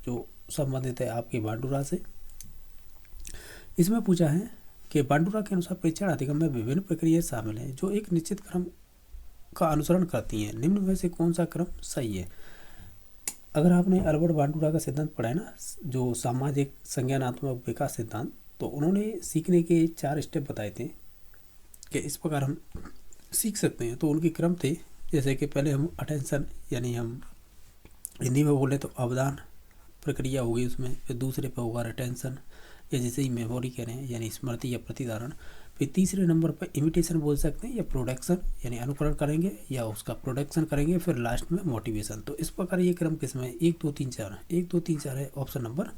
जो संबंधित है आपके बांडुरा से। इसमें पूछा है कि बांडुरा के अनुसार परीक्षण अधिगम में विभिन्न प्रक्रियाएं शामिल हैं जो एक निश्चित क्रम का अनुसरण करती हैं, निम्न में से कौन सा क्रम सही है। अगर आपने अल्बर्ट बांडुरा का सिद्धांत पढ़ा है ना, जो सामाजिक संज्ञानात्मक विकास सिद्धांत, तो उन्होंने सीखने के 4 स्टेप बताए थे कि इस प्रकार हम सीख सकते हैं। तो उनके क्रम थे, जैसे कि पहले हम अटेंशन, यानी हम हिंदी में बोले तो अवधान प्रक्रिया होगी उसमें, फिर दूसरे पे होगा रिटेंशन, या जैसे ही मेमोरी कह रहे हैं यानी स्मृति या प्रतिधारण, फिर तीसरे नंबर पर इमिटेशन बोल सकते हैं या प्रोडक्शन यानी अनुकरण करेंगे या उसका प्रोडक्शन करेंगे, फिर लास्ट में मोटिवेशन। तो इस प्रकार ये क्रम किसमें है, 1 2 3 4, 1 2 3 4 है, ऑप्शन नंबर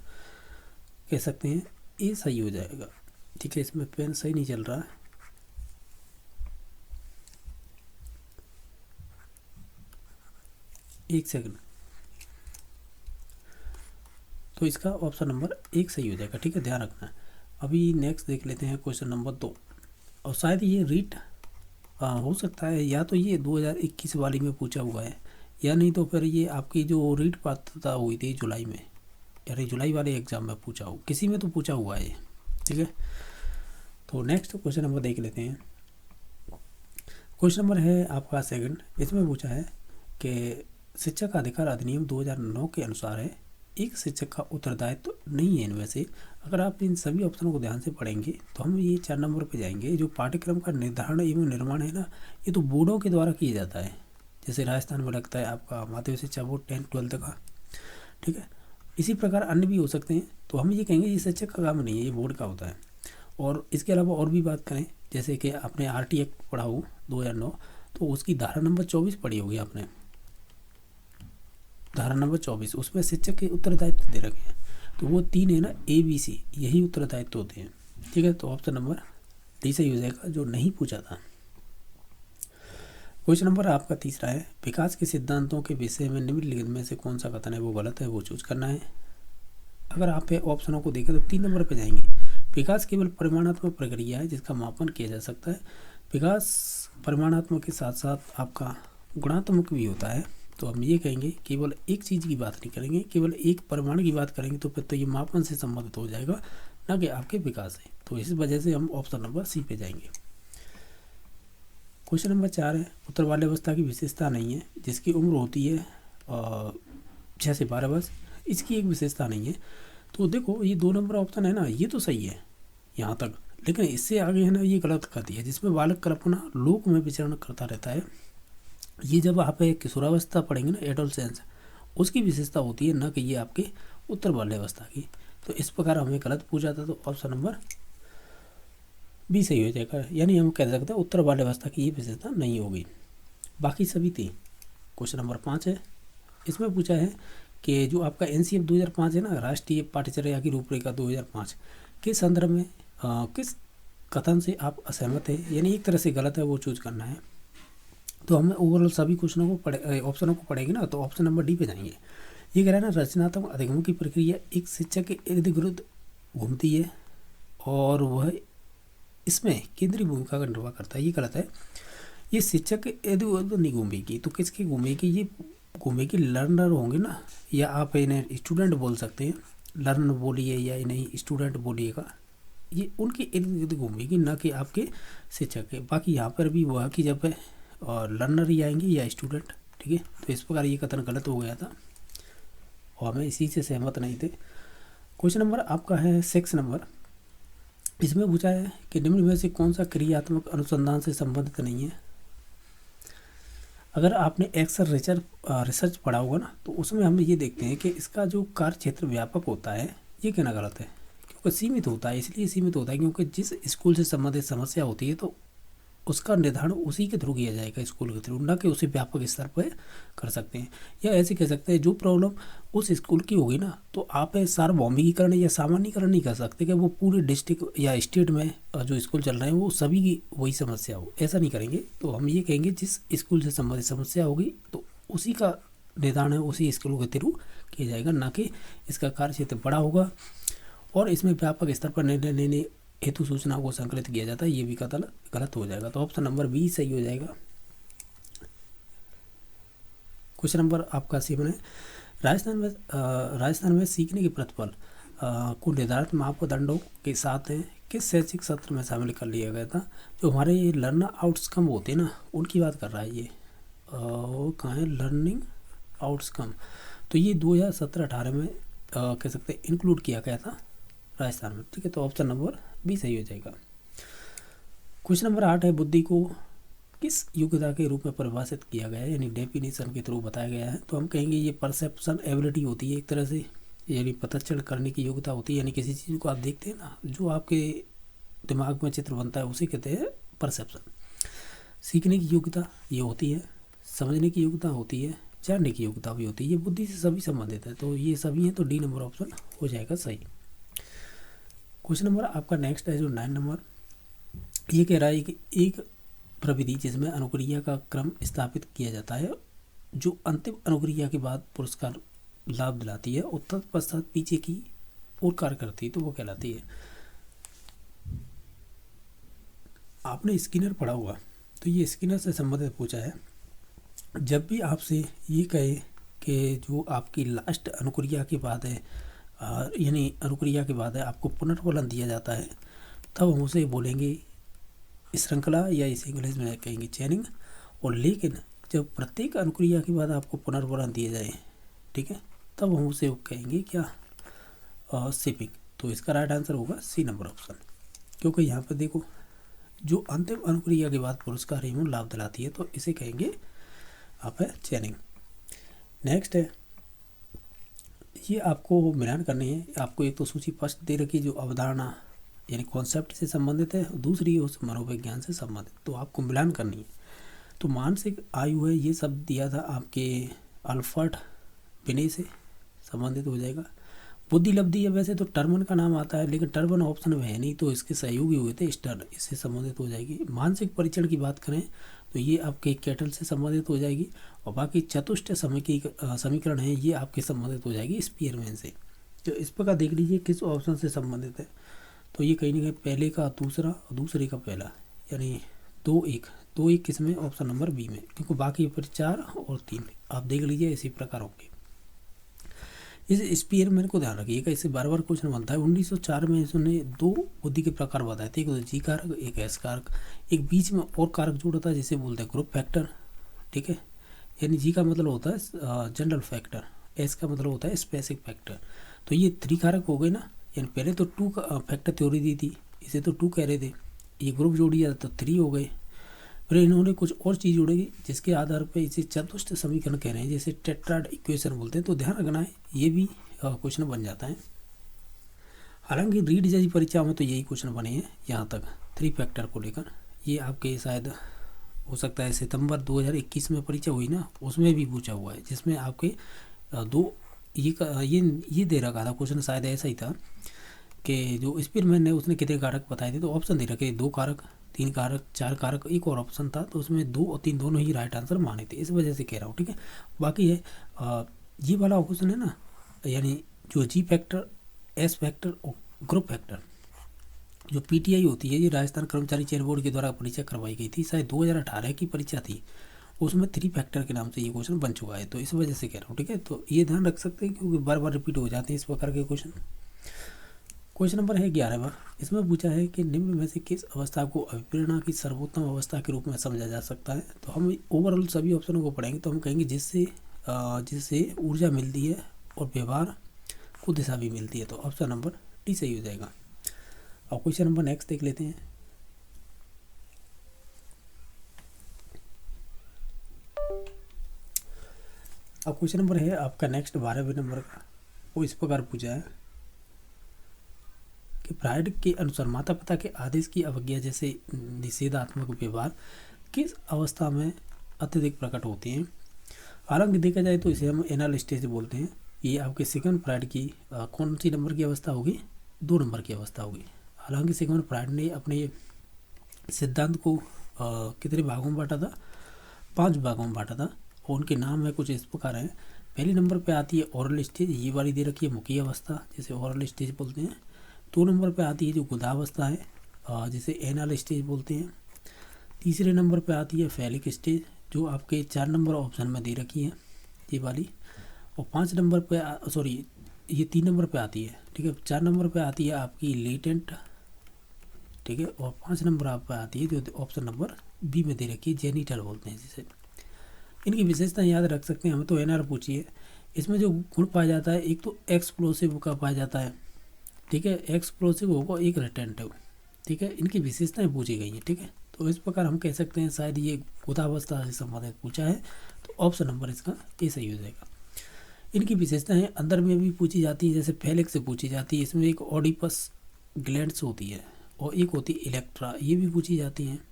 कह सकते हैं ये सही हो जाएगा। ठीक है, इसमें पेन सही नहीं चल रहा है, एक सेकंड। तो इसका ऑप्शन नंबर 1 सही हो जाएगा। ठीक है, ध्यान रखना है। अभी नेक्स्ट देख लेते हैं क्वेश्चन नंबर 2, और शायद ये रीट हो सकता है, या तो ये 2021 वाली में पूछा हुआ है, या नहीं तो फिर ये आपकी जो रीट पात्रता हुई थी जुलाई में, यानी जुलाई वाले एग्जाम में पूछा हो, किसी में तो पूछा हुआ है ये। ठीक है, तो नेक्स्ट क्वेश्चन नंबर देख लेते हैं। क्वेश्चन नंबर है आपका 2, इसमें पूछा है कि शिक्षक का अधिकार अधिनियम 2009 के अनुसार है, एक शिक्षक का उत्तरदायित्व तो नहीं है इनमें से। अगर आप इन सभी ऑप्शनों को ध्यान से पढ़ेंगे तो हम ये 4 नंबर पे जाएंगे। जो पाठ्यक्रम का निर्धारण एवं निर्माण है ना, ये तो बोर्डों के द्वारा किया जाता है, जैसे राजस्थान में लगता है आपका माध्यमिक शिक्षा बोर्ड 10 12 का। ठीक है, इसी प्रकार अन्य भी हो सकते हैं, तो हम ये कहेंगे ये शिक्षक का काम नहीं है, ये बोर्ड का होता है। और इसके अलावा और भी बात करें, जैसे कि आपने RT एक्ट पढ़ा हो 2009, तो उसकी धारा नंबर 24 पढ़ी होगी आपने, धारा नंबर 24, उसमें शिक्षक के उत्तरदायित्व दे रखे हैं। तो वो 3 है ना, ABC, यही उत्तरदायित्व होते हैं। ठीक है, तो ऑप्शन नंबर डी सही हो जाएगा, जो नहीं पूछा था। क्वेश्चन नंबर आपका 3 है, विकास के सिद्धांतों के विषय में निम्नलिखित में से कौन सा कथन है वो गलत है, वो चूज करना है। अगर आप ऑप्शनों को देखें तो 3 नंबर पर जाएंगे। विकास केवल परिमाणात्मक प्रक्रिया है जिसका मापन किया जा सकता है। विकास परिमाणात्मक के साथ साथ आपका गुणात्मक भी होता है। तो हम ये कहेंगे केवल एक चीज़ की बात नहीं करेंगे, केवल एक परिमाण की बात करेंगे तो फिर तो ये मापन से संबंधित हो जाएगा, ना कि आपके विकास से। तो इस वजह से हम ऑप्शन नंबर सी पे जाएंगे। क्वेश्चन नंबर 4 है, उत्तर बाल्यावस्था की विशेषता नहीं है जिसकी उम्र होती है 6 से 12 वर्ष, इसकी एक विशेषता नहीं है। तो देखो ये 2 नंबर ऑप्शन है ना, ये तो सही है यहाँ तक, लेकिन इससे आगे है ना ये गलत कर दिया, जिसमें बालक कल्पना लोक में विचरण करता रहता है। ये जब आप किशोरावस्था पढ़ेंगे ना, एडोलसेंस, उसकी विशेषता होती है, ना कि ये आपके उत्तर बाल्यावस्था की। तो इस प्रकार हमें गलत पूछा था, तो ऑप्शन नंबर बी सही हो जाएगा, यानी हम कह सकते हैं उत्तर बाल्यावस्था की ये विशेषता नहीं होगी, बाकी सभी थी। क्वेश्चन नंबर 5 है, इसमें पूछा है कि जो आपका NCF 2005 है ना, राष्ट्रीय पाठ्यचर्या की रूपरेखा 2005 के संदर्भ में किस कथन से आप असहमत है, यानी एक तरह से गलत है, वो चूज करना है। तो हमें ओवरऑल सभी क्वेश्चनों को ऑप्शनों को पढ़ेंगे ना, तो ऑप्शन नंबर डी पे जाएंगे। ये कह रहा है ना, रचनात्मक अधिगम की प्रक्रिया एक शिक्षक के इर्द गिर्द घूमती है और वह इसमें केंद्रीय भूमिका का निर्वाह करता है, ये गलत है। ये शिक्षक के इर्द गिर्द नहीं घूमेगी, तो किसके घूमेगी, ये घूमेगी लर्नर होंगे ना, या आप इन्हें स्टूडेंट बोल सकते हैं, लर्नर बोलिए या इन्हें स्टूडेंट बोलिएगा, ये उनके इर्द गिर्द घूमेगी, ना कि आपके शिक्षक के। बाकी यहाँ पर भी वह कि जब और लर्नर ही आएंगे या स्टूडेंट। ठीक है, तो इस प्रकार ये कथन गलत हो गया था और हमें इसी से सहमत नहीं थे। क्वेश्चन नंबर आपका है 6 नंबर, इसमें पूछा है कि निम्न में से कौन सा क्रियात्मक अनुसंधान से संबंधित नहीं है। अगर आपने एक्सेल रिसर्च पढ़ा होगा ना, तो उसमें हम ये देखते हैं कि इसका जो कार्य क्षेत्र व्यापक होता है, ये कहना गलत है, क्योंकि सीमित होता है। इसलिए सीमित होता है क्योंकि जिस स्कूल से संबंधित समस्या होती है तो उसका निर्धारण उसी के थ्रू किया जाएगा, स्कूल के थ्रू, ना कि उसे व्यापक स्तर पर कर सकते हैं। या ऐसे कह सकते हैं जो प्रॉब्लम उस स्कूल की होगी ना, तो आप सार्वभौमिकीकरण या सामान्यीकरण नहीं कर सकते कि वो पूरे डिस्ट्रिक्ट या स्टेट में जो स्कूल चल रहे हैं वो सभी की वही समस्या हो, ऐसा नहीं करेंगे। तो हम ये कहेंगे जिस स्कूल से संबंधित समस्या होगी तो उसी का निर्धारण है उसी स्कूल के थ्रू किया जाएगा, ना कि इसका कार्य क्षेत्र बड़ा होगा और इसमें व्यापक स्तर पर निर्णय लेने हेतु सूचनाओं को संकलित किया जाता है, ये भी कथन गलत हो जाएगा। तो ऑप्शन नंबर बी सही हो जाएगा। क्वेश्चन नंबर आपका 7 है, राजस्थान में सीखने के प्रतिफल को निर्धारित मापदंडों के साथ किस शैक्षिक सत्र में शामिल कर लिया गया था। जो हमारे ये लर्नर आउटकम होते हैं ना, उनकी बात कर रहा है ये। कहाँ है लर्निंग आउटकम, तो ये 2017-18 में कह सकते हैं इंक्लूड किया गया था राजस्थान में। ठीक है, तो ऑप्शन नंबर बी सही हो जाएगा। क्वेश्चन नंबर 8 है, बुद्धि को किस योग्यता के रूप में परिभाषित किया गया है, यानी डेफिनेशन के थ्रू बताया गया है। तो हम कहेंगे ये परसेप्शन एबिलिटी होती है एक तरह से, यानी पतच्चड़ करने की योग्यता होती है। यानी किसी चीज़ को आप देखते हैं ना, जो आपके दिमाग में चित्र बनता है उसे कहते हैं परसेप्शन। सीखने की योग्यता ये होती है, समझने की योग्यता होती है, जानने की योग्यता भी होती है। ये बुद्धि से सभी संबंधित है, तो ये सभी हैं, तो डी नंबर ऑप्शन हो जाएगा सही। क्वेश्चन नंबर आपका नेक्स्ट है जो 9 नंबर, ये कह रहा है कि एक प्रविधि जिसमें अनुक्रिया का क्रम स्थापित किया जाता है, जो अंतिम अनुक्रिया के बाद पुरस्कार लाभ दिलाती है और तत्पश्चात पीछे की ओर कार्य करती है, तो वो कहलाती है। आपने स्किनर पढ़ा होगा, तो ये स्किनर से संबंधित पूछा है। जब भी आपसे ये कहे कि जो आपकी लास्ट अनुक्रिया के बाद है, यानी अनुक्रिया के बाद है आपको पुनर्वलन दिया जाता है, तब हम उसे बोलेंगे श्रृंखला, या इसे इंग्लिश में कहेंगे चेनिंग। और लेकिन जब प्रत्येक अनुक्रिया के बाद आपको पुनर्वलन दिया जाए, ठीक है, तब हम उसे कहेंगे क्या, शिपिंग। तो इसका राइट आंसर होगा सी नंबर ऑप्शन, क्योंकि यहाँ पर देखो जो अंतिम अनुक्रिया के बाद पुरस्कार एवं लाभ दिलाती है, तो इसे कहेंगे आप है चेनिंग। नेक्स्ट है, ये आपको मिलान करनी है। आपको एक तो सूची फर्स्ट दे रखी जो अवधारणा यानी कॉन्सेप्ट से संबंधित है, दूसरी उस मनोविज्ञान से संबंधित, तो आपको मिलान करनी है। तो मानसिक आयु है, ये सब दिया था आपके अल्फर्ट बिने से संबंधित हो जाएगा। बुद्धि लब्धि है, वैसे तो टर्मन का नाम आता है, लेकिन टर्मन ऑप्शन में है नहीं, तो इसके सहयोगी हुए थे स्टर, इससे संबंधित हो जाएगी। मानसिक परीक्षण की बात करें तो ये आपके कैटल से संबंधित हो जाएगी, और बाकी चतुष्ट समीकरण है, ये आपके संबंधित हो जाएगी स्पीयरमैन से। तो इस प्रकार देख लीजिए किस ऑप्शन से संबंधित है। तो ये कहीं ना कहीं पहले का दूसरा और दूसरे का पहला, यानी 2-1 किस में, ऑप्शन नंबर बी में, क्योंकि बाकी पर 4 और 3 आप देख लीजिए इसी प्रकार होंगे। इस स्पीयरमैन को ध्यान रखिएगा, इससे बार बार क्वेश्चन बनता है। 1904 में इसने 2 बुद्धि के प्रकार बताए थे, एक तो जी कारक, एक एस कारक, एक बीच में और कारक जोड़ा था जिसे बोलते हैं ग्रुप फैक्टर। ठीक है, यानी जी का मतलब होता है जनरल फैक्टर, एस का मतलब होता है स्पेसिफिक फैक्टर। तो ये 3 कारक हो गए ना, यानी पहले तो 2 का फैक्टर थ्योरी दी थी, इसे तो 2 कह रहे थे, ये ग्रुप जोड़ दिया तो 3 हो गए। फिर इन्होंने कुछ और चीज़ जोड़ेगी जिसके आधार पर इसे चतुष्ट समीकरण कह रहे हैं, जैसे टेट्राड इक्वेशन बोलते हैं। तो ध्यान रखना है, ये भी क्वेश्चन बन जाता है। हालांकि रीड जैसी परीक्षाओं में तो यही क्वेश्चन बने हैं यहाँ तक 3 फैक्टर को लेकर। ये आपके शायद हो सकता है सितंबर 2021 में परीक्षा हुई ना, उसमें भी पूछा हुआ है, जिसमें आपके 2 ये दे रखा था क्वेश्चन, शायद ऐसा ही था कि जो स्पीयरमैन ने उसने कितने कारक बताए थे, तो ऑप्शन दे रखे 2 कारक, 3 कारक, 4 कारक, एक और ऑप्शन था, तो उसमें 2 और 3 दोनों ही राइट आंसर माने थे, इस वजह से कह रहा हूँ। ठीक है, बाकी है ये वाला क्वेश्चन है ना, यानी जो जी फैक्टर, एस फैक्टर और ग्रुप फैक्टर, जो पीटीआई होती है, ये राजस्थान कर्मचारी चयन बोर्ड के द्वारा परीक्षा करवाई गई थी, शायद 2018 की परीक्षा थी, उसमें 3 फैक्टर के नाम से ये क्वेश्चन बन चुका है, तो इस वजह से कह रहा हूँ। ठीक है, तो ये ध्यान रख सकते हैं क्योंकि बार बार रिपीट हो जाते हैं इस प्रकार के क्वेश्चन। क्वेश्चन नंबर है 11वां, इसमें पूछा है कि निम्न में से किस अवस्था को अभिप्रेरणा की सर्वोत्तम अवस्था के रूप में समझा जा सकता है। तो हम ओवरऑल सभी ऑप्शनों को पढ़ेंगे, तो हम कहेंगे जिससे ऊर्जा मिलती है और व्यवहार को दिशा भी मिलती है, तो ऑप्शन नंबर डी सही हो जाएगा। और क्वेश्चन नंबर नेक्स्ट देख लेते हैं। अब क्वेश्चन नंबर है आपका नेक्स्ट 12वें नंबर का, वो इस प्रकार पूछा है कि फ्रायड के अनुसार माता पिता के आदेश की अवज्ञा जैसे निषेधात्मक व्यवहार किस अवस्था में अत्यधिक प्रकट होते हैं। हालांकि देखा जाए तो इसे हम एनल स्टेज बोलते हैं। ये आपके सिगमंड फ्रायड की कौन सी नंबर की अवस्था होगी, 2 नंबर की अवस्था होगी। हालांकि सिगमंड फ्रायड ने अपने सिद्धांत को कितने भागों में बांटा था, 5 भागों में बांटा था, और उनके नाम है कुछ इस प्रकार हैं। पहले नंबर पे आती है ओरल स्टेज, ये वाली दे रखी है मुखी अवस्था, जिसे ओरल स्टेज बोलते हैं। 2 नंबर पे आती है जो गुदावस्था है, जिसे एनल स्टेज बोलते हैं। तीसरे नंबर पे आती है फैलिक स्टेज, जो आपके 4 नंबर ऑप्शन में दे रखी है ये वाली। और 5 नंबर पे सॉरी ये 3 नंबर पे आती है, ठीक है। 4 नंबर पे आती है आपकी लेटेंट, ठीक है। और 5 नंबर आप पे आती है जो ऑप्शन नंबर बी में दे रखी है, जेनिटल बोलते हैं जिसे। इनकी विशेषता याद रख सकते हैं, हमें तो एनआर पूछी है। इसमें जो गुण पाया जाता है, एक तो एक्सप्लोसिव का पाया जाता है, ठीक है, एक्सप्लोसिव होगा, एक रिटेंटिव, ठीक है। इनकी विशेषताएं पूछी गई हैं, ठीक है। तो इस प्रकार हम कह सकते हैं शायद ये गुदावस्था से संबंधित पूछा है, तो ऑप्शन नंबर इसका ए सही हो जाएगा। इनकी विशेषताएं अंदर में भी पूछी जाती है, जैसे फेलिक्स से पूछी जाती है। इसमें एक ऑडिपस ग्लैंड्स होती है और एक होती है इलेक्ट्रा, ये भी पूछी जाती हैं।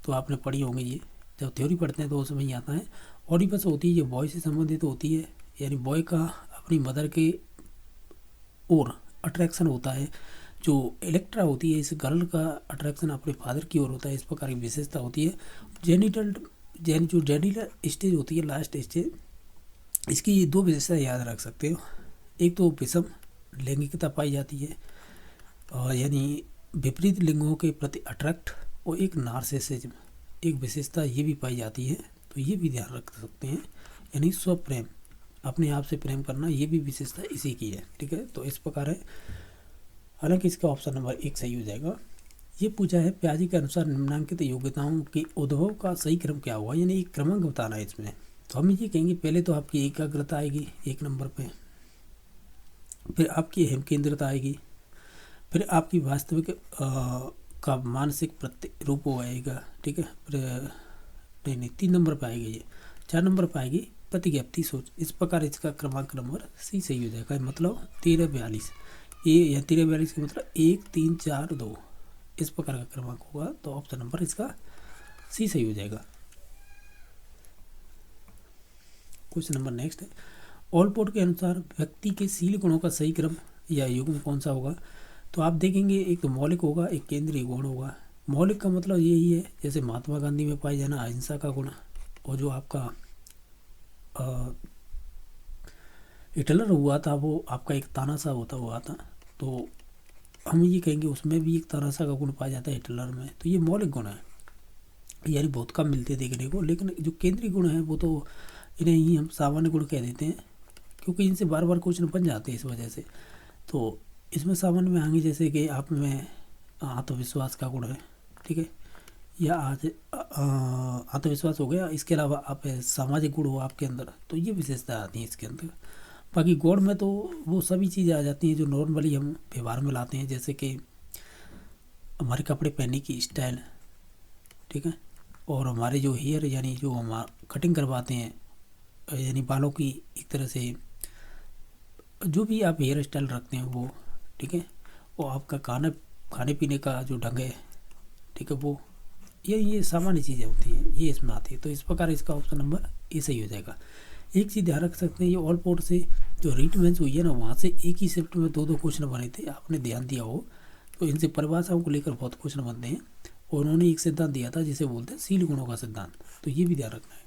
तो आपने पढ़ी होंगी ये, जब थ्योरी पढ़ते हैं तो उसमें ही आता है। ऑडिपस होती है, ये बॉय से संबंधित होती है, यानी बॉय का अपनी मदर के ओर अट्रैक्शन होता है। जो इलेक्ट्रा होती है, इस गर्ल का अट्रैक्शन अपने फादर की ओर होता है, इस प्रकार की विशेषता होती है। जो जेनिटल स्टेज होती है, लास्ट स्टेज, इसकी ये 2 विशेषता याद रख सकते हो। एक तो विषम लैंगिकता पाई जाती है, और यानी विपरीत लिंगों के प्रति अट्रैक्ट, और एक नार्सिसिज्म, एक विशेषता ये भी पाई जाती है। तो ये भी ध्यान रख सकते हैं, यानी स्वप्रेम, अपने आप से प्रेम करना, ये भी विशेषता इसी की है, ठीक है। तो इस प्रकार है, हालांकि इसका ऑप्शन नंबर 1 सही हो जाएगा। ये पूछा है प्याजी के अनुसार निम्नलिखित योग्यताओं के उद्भव का सही क्रम क्या हुआ, यानी एक क्रमांक बताना है इसमें। तो हम ये कहेंगे पहले तो आपकी एकाग्रता आएगी 1 नंबर पे, फिर आपकी हेम केंद्रता आएगी, फिर आपकी वास्तविक का मानसिक रूप हो आएगा, ठीक है। फिर नहीं 3 नंबर पर आएगी ये, 4 नंबर पर आएगी प्रतिज्ञप्ति सोच। इस प्रकार इसका क्रमांक नंबर सी सही हो जाएगा, मतलब 1342। ये या 1342 का मतलब 1 3 4 2, इस प्रकार का क्रमांक होगा। तो ऑप्शन नंबर इसका सी सही हो जाएगा। क्वेश्चन नंबर नेक्स्ट है, ऑलपोर्ट के अनुसार व्यक्ति के शील गुणों का सही क्रम या युग्म कौन सा होगा। तो आप देखेंगे एक तो मौलिक होगा, एक केंद्रीय गुण होगा। मौलिक का मतलब यही है, जैसे महात्मा गांधी में पाई जाना अहिंसा का गुण, और जो आपका हिटलर हुआ था वो आपका एक तानाशाह होता हुआ था। तो हम ये कहेंगे उसमें भी एक तानाशाह का गुण पाया जाता है हिटलर में। तो ये मौलिक गुण है, यानी बहुत कम मिलते देखने को। लेकिन जो केंद्रीय गुण है वो तो इन्हें ही हम सामान्य गुण कह देते हैं, क्योंकि इनसे बार बार क्वेश्चन बन जाते हैं इस वजह से। तो इसमें सामान्य में आएंगे जैसे कि आप में आत्मविश्वास का गुण है, ठीक है, या आज आत्मविश्वास हो गया। इसके अलावा आप सामाजिक गुण हो आपके अंदर, तो ये विशेषता आती है इसके अंदर। बाकी गुण में तो वो सभी चीज़ें आ जाती हैं जो नॉर्मली हम व्यवहार में लाते हैं, जैसे कि हमारे कपड़े पहनने की स्टाइल, ठीक है, और हमारे जो हेयर यानी जो हम कटिंग करवाते हैं, यानी बालों की एक तरह से जो भी आप हेयर स्टाइल रखते हैं वो, ठीक है, वो आपका खाने पीने का जो ढंग है, ठीक है, वो ये सामान्य चीज़ें होती हैं, ये इसमें आती है। तो इस प्रकार इसका ऑप्शन नंबर ए सही हो जाएगा। एक चीज़ ध्यान रख सकते हैं, ये ऑल पोर्ट से जो रीट मेंस हुई है ना, वहाँ से एक ही शिफ्ट में 2 क्वेश्चन बने थे, आपने ध्यान दिया हो। तो इनसे परिभाषाओं को लेकर बहुत क्वेश्चन बनते हैं, और उन्होंने एक सिद्धांत दिया था जिसे बोलते हैं शील गुणों का सिद्धांत। तो ये भी ध्यान रखना है।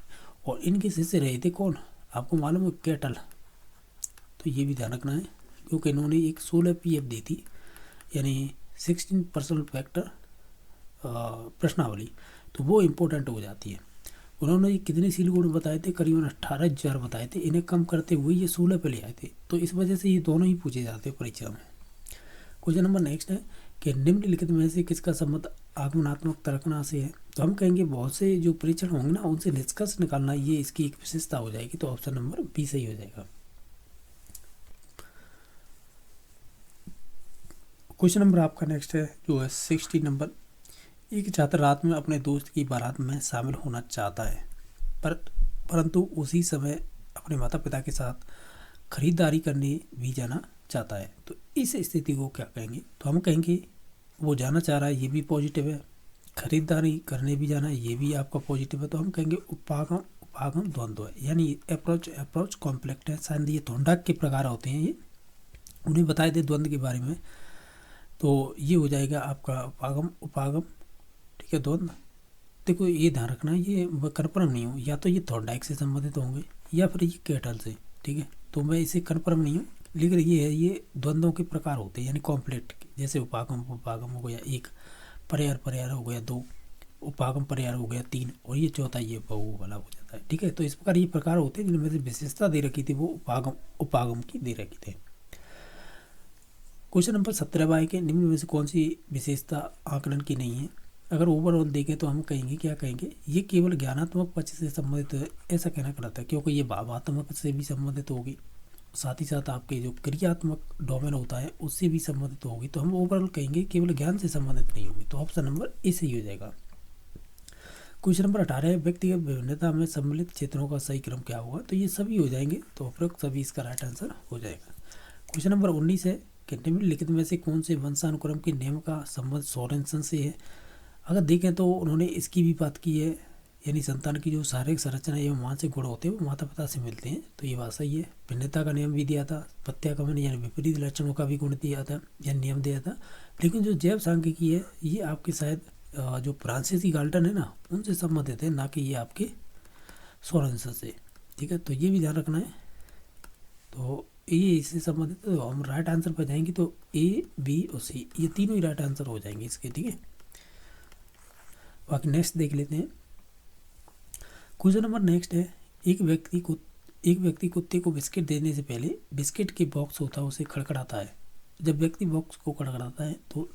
और इनके शिष्य रहे थे कौन, आपको मालूम है, कैटल। तो ये भी ध्यान रखना है, क्योंकि इन्होंने एक 16 PF दी थी, यानी 16 पर्सनल फैक्टर प्रश्नावली, तो वो इम्पोर्टेंट हो जाती है। उन्होंने कितने शील गुण बताए थे, करीबन 18,000 बताए थे। इन्हें कम करते हुए ये 16 पे ले आए थे। तो इस वजह से ये दोनों ही पूछे जाते हैं परीक्षा में। क्वेश्चन नंबर नेक्स्ट है कि निम्नलिखित में से किसका संबंध आगमनात्मक तर्कना से है। तो हम कहेंगे बहुत से जो परीक्षण होंगे ना, उनसे निष्कर्ष निकालना ये इसकी एक विशेषता हो जाएगी। तो ऑप्शन नंबर बी सही हो जाएगा। क्वेश्चन नंबर आपका नेक्स्ट है जो है 60 नंबर। एक छात्र रात में अपने दोस्त की बारात में शामिल होना चाहता है, परंतु उसी समय अपने माता पिता के साथ खरीदारी करने भी जाना चाहता है। तो इस स्थिति को क्या कहेंगे। तो हम कहेंगे वो जाना चाह रहा है, ये भी पॉजिटिव है, खरीदारी करने भी जाना है, ये भी आपका पॉजिटिव है। तो हम कहेंगे उपागम द्वंद्व है, यानी अप्रोच कॉम्प्लेक्ट है। शायद ये थोंडाक के प्रकार होते हैं, ये उन्हें बताए थे द्वंद्व के बारे में। तो ये हो जाएगा आपका उपागम, ठीक है, द्वंद्व। देखो ये ध्यान रखना, ये कन्फर्म नहीं हूँ, या तो ये थोंडाइक से संबंधित होंगे या फिर ये कैटल से, ठीक है। तो मैं इसे कन्फर्म नहीं हूँ, लेकिन ये है, ये द्वंद्वों के प्रकार होते हैं, यानी कॉम्प्लेक्ट, जैसे उपागम हो गया 1, पर्याय हो गया 2, उपागम पर्याय हो गया 3, और ये चौथा ये बहु वाला हो जाता है। ठीक है, तो इस प्रकार ये प्रकार होते हैं जिनमें से विशेषता दे रखी थी वो उपागम की दे रखी थी। क्वेश्चन नंबर 17 के निम्न में से कौन सी विशेषता आकलन की नहीं है। अगर ओवरऑल देखें तो हम कहेंगे, क्या कहेंगे, ये केवल ज्ञानात्मक पक्ष से संबंधित है, ऐसा कहना गलत है, क्योंकि ये भावात्मक से भी संबंधित होगी, साथ ही साथ आपके जो क्रियात्मक डोमेन होता है उससे भी संबंधित होगी। तो हम ओवरऑल कहेंगे केवल ज्ञान से संबंधित नहीं होगी। तो ऑप्शन नंबर ए सही हो जाएगा। क्वेश्चन नंबर 18 है, व्यक्तिगत विभिन्नता में सम्मिलित क्षेत्रों का सही क्रम क्या होगा। तो ये सभी हो जाएंगे, तो उपरोक्त सभी इसका राइट आंसर हो जाएगा। क्वेश्चन नंबर 19 है कि निम्नलिखित में से कौन से वंशानुक्रम के नियम का संबंध सोरेनसन से है। अगर देखें तो उन्होंने इसकी भी बात की है, यानी संतान की जो शारीरिक संरचना एवं मानसिक गुण होते हैं वो माता पिता से मिलते हैं, तो ये बात सही है। भिन्नता का नियम भी दिया था, प्रत्यागमन यानी विपरीत लक्षणों का भी गुण दिया था या नियम दिया था। लेकिन जो जैव सांख्यिकी है ये आपके शायद जो फ्रांसीसी गाल्टन है ना उनसे संबंधित है, ना कि ये आपके सोरेनसन से। ठीक है, तो ये भी ध्यान रखना है। तो ये इससे संबंधित, तो हम राइट आंसर पर जाएंगे तो ए, बी और सी ये तीनों ही राइट आंसर हो जाएंगे इसके। ठीक है, बाकी नेक्स्ट देख लेते हैं। क्वेश्चन नंबर नेक्स्ट है, एक व्यक्ति कुत्ते को बिस्किट देने से पहले बिस्किट के बॉक्स होता है उसे खड़खड़ाता है। जब व्यक्ति बॉक्स को खड़खड़ाता है तो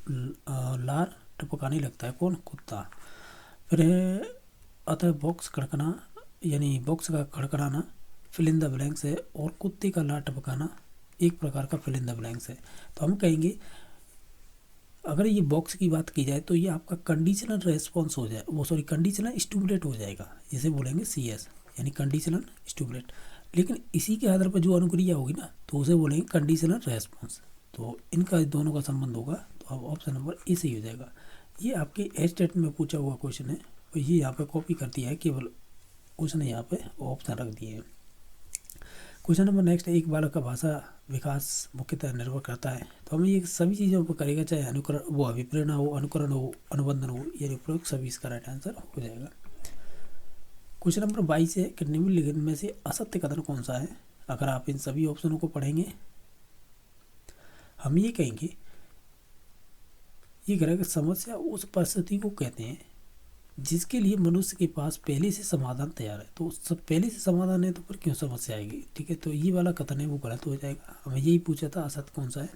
लार टपकाने लगता है, कौन, कुत्ता। फिर अतः बॉक्स खड़कना यानी बॉक्स का खड़खड़ाना फिल इन द ब्लैंक्स है, और कुत्ते का लार टपकाना एक प्रकार का फिल इन द ब्लैंक्स है। तो हम कहेंगे अगर ये बॉक्स की बात की जाए तो ये आपका कंडीशनल रेस्पॉन्स हो जाए, वो सॉरी कंडीशनल स्टिमुलेट हो जाएगा, जिसे बोलेंगे CS यानी कंडीशनल स्टिमुलेट। लेकिन इसी के आधार पर जो अनुक्रिया होगी ना तो उसे बोलेंगे कंडीशनल रेस्पॉन्स। तो इनका दोनों का संबंध होगा, तो अब ऑप्शन नंबर ए सही हो जाएगा। ये आपके एस्टेट में पूछा हुआ क्वेश्चन है, और ये यहाँ पे कॉपी कर दिया है, केवल उसने यहाँ पे ऑप्शन रख दिए हैं। क्वेश्चन नंबर नेक्स्ट है, एक बालक का भाषा विकास मुख्यतः निर्भर करता है। तो हमें ये सभी चीज़ों पर करेगा, चाहे अनुकरण वो अभिप्रेरणा हो, अनुकरण हो, अनुबंधन हो, यानी उपयोग सभी इसका राइट आंसर हो जाएगा। क्वेश्चन नंबर 22 है कि निम्नलिखित में से असत्य कथन कौन सा है। अगर आप इन सभी ऑप्शनों को पढ़ेंगे हम ये कहेंगे, ये करेगा समस्या उस परिस्थिति को कहते हैं जिसके लिए मनुष्य के पास पहले से समाधान तैयार है। तो सब पहले से समाधान है तो फिर क्यों समस्या आएगी। ठीक है, तो ये वाला कथन है वो गलत हो जाएगा। हमें यही पूछा था असत्य कौन सा है।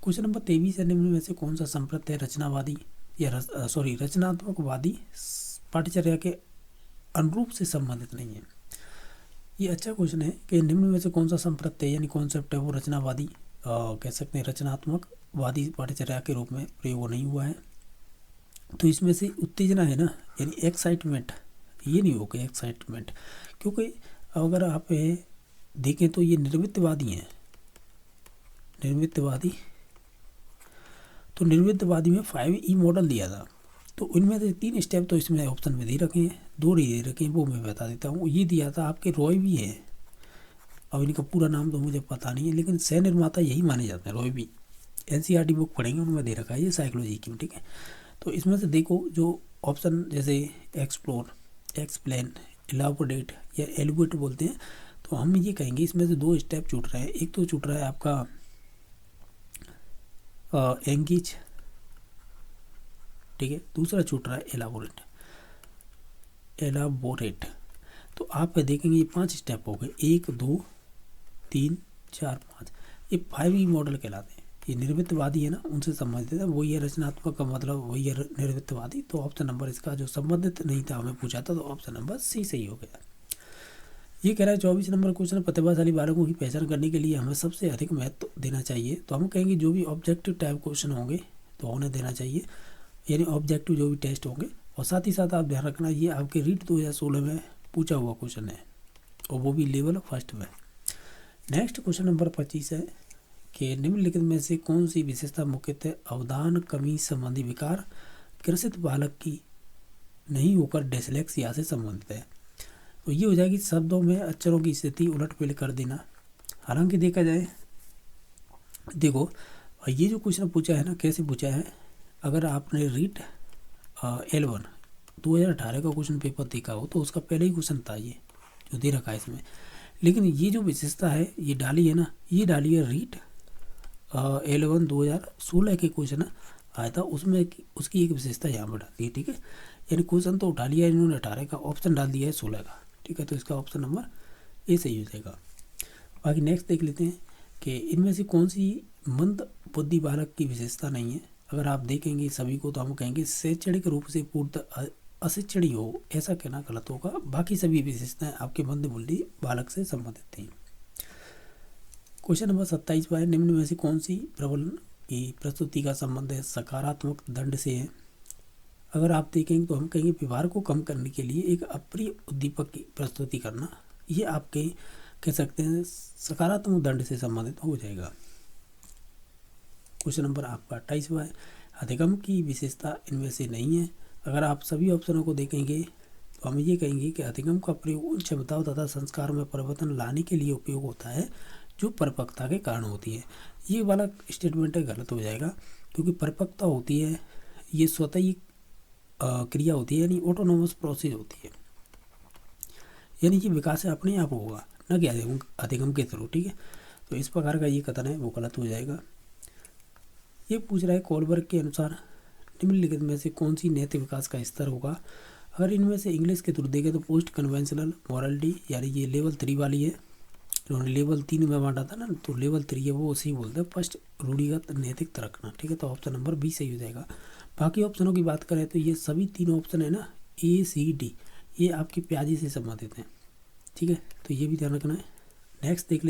क्वेश्चन नंबर 23 है, निम्न में से कौन सा संप्रदाय रचनावादी या रचनात्मकवादी पाठ्यचर्या के अनुरूप से संबंधित नहीं है। ये अच्छा क्वेश्चन है कि निम्न में से कौन सा संप्रदाय यानी कॉन्सेप्ट है वो रचनावादी कह सकते हैं, रचनात्मकवादी पाठ्यचर्या के रूप में प्रयोग नहीं हुआ है। तो इसमें से उत्तेजना है ना, यानी एक्साइटमेंट, ये नहीं होगा एक्साइटमेंट, क्योंकि अगर आप देखें तो ये निर्मितवादी हैं, निर्मितवादी। तो निर्मितवादी में 5E मॉडल दिया था, तो उनमें से 3 स्टेप तो इसमें ऑप्शन में दे रखे हैं, 2 नहीं दे रखे हैं, वो मैं बता देता हूँ। ये दिया था आपके रॉय भी है, अब इनका पूरा नाम तो मुझे पता नहीं है, लेकिन सह निर्माता यही माने जाते हैं, रॉय भी। NCERT बुक पढ़ेंगे उनमें दे रखा है ये साइकोलॉजी की। ठीक है, तो इसमें से देखो जो ऑप्शन जैसे एक्सप्लोर, एक्सप्लेन, इलाबोरेट या एलिबेट बोलते हैं, तो हम ये कहेंगे इसमें से 2 स्टेप छूट रहे हैं। एक तो छूट रहा है आपका एंगेज, ठीक है, दूसरा छूट रहा है एलाबोरेट। तो आप देखेंगे ये 5 स्टेप हो गए, 1 2 3 4 5, ये 5E मॉडल कहलाते हैं। ये निर्मितवादी है ना उनसे संबंधित है, वही है रचनात्मक का मतलब वही है निर्मितवादी। तो ऑप्शन नंबर इसका जो संबंधित नहीं था हमें पूछा था, तो ऑप्शन नंबर सी सही हो गया। ये कह रहा है 24 नंबर क्वेश्चन, प्रतिभाशाली बालकों की पहचान करने के लिए हमें सबसे अधिक महत्व देना चाहिए। तो हम कहेंगे जो भी ऑब्जेक्टिव टाइप क्वेश्चन होंगे तो उन्हें देना चाहिए, यानी ऑब्जेक्टिव जो भी टेस्ट होंगे। और साथ ही साथ आप ध्यान रखना ये आपके रीट 2016 में पूछा हुआ क्वेश्चन है, और वो भी लेवल 1 में। नेक्स्ट क्वेश्चन नंबर 25 है कि निम्नलिखित में से कौन सी विशेषता मुख्यतः अवधान कमी संबंधी विकार ग्रसित बालक की नहीं होकर डिसलेक्सिया से संबंधित है। तो ये हो जाएगी शब्दों में अक्षरों की स्थिति उलट-पुलट कर देना। हालांकि देखा जाए, देखो ये जो क्वेश्चन पूछा है ना, कैसे पूछा है, अगर आपने रीट L1 2018 का क्वेश्चन पेपर देखा हो तो उसका पहले ही क्वेश्चन था ये जो दे रखा है इसमें। लेकिन ये जो विशेषता है ये डाली है ना, ये डाली है रीट L1 2016 के क्वेश्चन आया था, उसमें उसकी एक विशेषता यहाँ पर डालती है। ठीक है, यानी क्वेश्चन तो उठा लिया इन्होंने 18 का, ऑप्शन डाल दिया है 16 का। ठीक है, तो इसका ऑप्शन नंबर ए सही हो जाएगा। बाकी नेक्स्ट देख लेते हैं कि इनमें से कौन सी मंद बुद्धि बालक की विशेषता नहीं है। अगर आप देखेंगे सभी को तो हम कहेंगे शैक्षणिक रूप से पूर्णतः अशिक्षण ही हो, ऐसा कहना गलत होगा। बाकी सभी विशेषताएं आपके मंद बुद्धि बालक से संबंधित हैं। क्वेश्चन नंबर 27 है, निम्न में से कौन सी प्रबलन की प्रस्तुति का संबंध है सकारात्मक दंड से है। अगर आप देखेंगे तो हम कहेंगे व्यवहार को कम करने के लिए एक अप्रिय उद्दीपक की प्रस्तुति करना, ये आपके कह सकते हैं सकारात्मक दंड से संबंधित हो जाएगा। क्वेश्चन नंबर आपका 28 है, अधिगम की विशेषता इनमें से नहीं है। अगर आप सभी ऑप्शनों को देखेंगे तो हम ये कहेंगे कि अधिगम का प्रयोग उन क्षमताओं तथा संस्कार में परिवर्तन लाने के लिए उपयोग होता है जो परिपक्वता के कारण होती है। ये वाला स्टेटमेंट गलत हो जाएगा, क्योंकि परिपक्वता होती है ये स्वतः ही क्रिया होती है, यानी ऑटोनोमस प्रोसेस होती है, यानी कि विकास अपने आप होगा, न कि अधिगम के थ्रू। ठीक है, तो इस प्रकार का ये कथन है वो गलत हो जाएगा। ये पूछ रहा है कोलबर्ग के अनुसार निम्नलिखित में से कौन सी नैतिक विकास का स्तर होगा। अगर इनमें से इंग्लिश के थ्रू देखें तो पोस्ट कन्वेंशनल मॉरलिटी, यानी ये लेवल 3 वाली है, इन्होंने लेवल 3 में बांटा था ना, तो लेवल 3 है वो उसी बोलते हैं फर्स्ट रूढ़िगत नैतिकता रखना। ठीक है, तो ऑप्शन नंबर बी सही हो जाएगा। बाकी ऑप्शनों की बात करें तो ये सभी तीनों ऑप्शन है ना ए सी डी, ये आपकी प्याजी से संबंधित हैं। ठीक है, तो ये भी ध्यान रखना है। नेक्स्ट देख ले